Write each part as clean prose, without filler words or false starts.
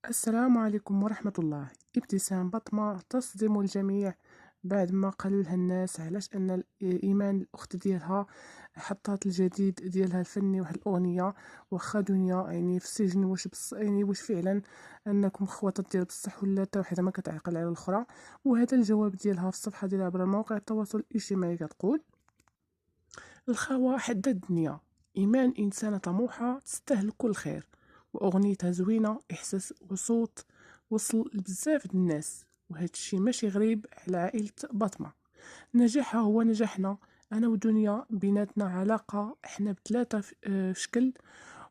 السلام عليكم ورحمة الله. ابتسام بطمة تصدم الجميع بعد ما قالوا لها الناس علاش أن إيمان الأخت ديالها حطات الجديد ديالها الفني واحد الأغنية. واخا دنيا يعني في السجن، واش فعلا أنكم خواتات ديال بصح ولا حتى وحدة ما كتعقل على الأخرى؟ وهذا الجواب ديالها في الصفحة ديالها عبر مواقع التواصل الاجتماعي. كتقول: الخاوة حد الدنيا، إيمان إنسانة طموحة تستاهل كل خير، وأغنيتها زوينة، إحساس وصوت وصل لبزاف د الناس، وهذا الشي ماشي غريب على عائلة بطمة. نجاحها هو نجاحنا، أنا ودنيا بيناتنا علاقة إحنا بثلاثة في شكل،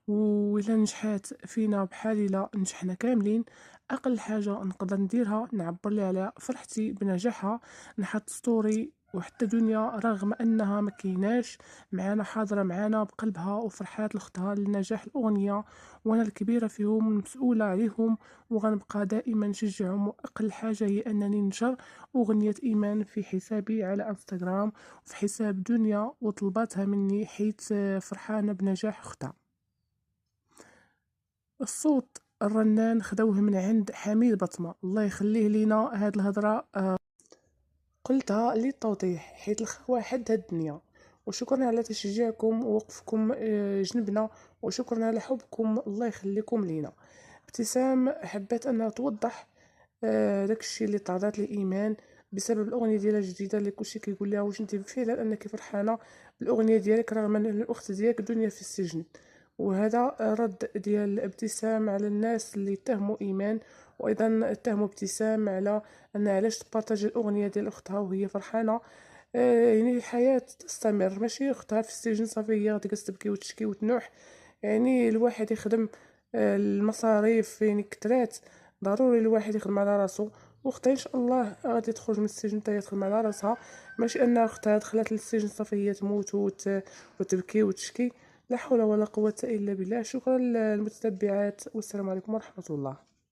وإلا نجحات فينا بحال إلا نجحنا كاملين. أقل حاجة نقدر نديرها نعبر ليها على فرحتي بنجاحها، نحط ستوري، وحتى دنيا رغم أنها مكيناش معانا حاضرة معانا بقلبها وفرحات لأختها لنجاح الأغنية، وأنا الكبيرة فيهم مسؤولة عليهم، وغنبقى دائما نشجعهم. وأقل حاجة هي أنني ننشر أغنية إيمان في حسابي على انستغرام وفي حساب دنيا وطلباتها مني، حيث فرحانة بنجاح أختها. الصوت الرنان خدوه من عند حميد بطمة، الله يخليه لينا. هاد الهضرة قلتها للتوضيح حيث الخوة حد هاد الدنيا. وشكرا على تشجيعكم ووقفكم جنبنا، وشكرا على حبكم، الله يخليكم لينا. ابتسام حبت انها توضح داكشي اللي تعرضت لإيمان بسبب الأغنية ديالها الجديدة، اللي كلشي كيقول لها واش انت فعلا انك فرحانة بالأغنية ديالك رغم ان الأخت ديالك دنيا في السجن. وهذا رد ديال ابتسام على الناس اللي اتهموا إيمان، وأيضا اتهموا ابتسام على أن علاش تبارطاجي الأغنية ديال أختها وهي فرحانة. يعني الحياة تستمر، ماشي أختها في السجن صافي هي غادي تبكي وتشكي وتنوح. يعني الواحد يخدم، المصاريف يعني كترات، ضروري الواحد يخدم على راسو. واختها ان شاء الله غادي تخرج من السجن حتى هي تخدم على راسها، ماشي ان اختها دخلت للسجن صافي هي تموت وتبكي وتشكي. لا حول ولا قوة الا بالله. شكرا للمتتبعات، والسلام عليكم ورحمة الله.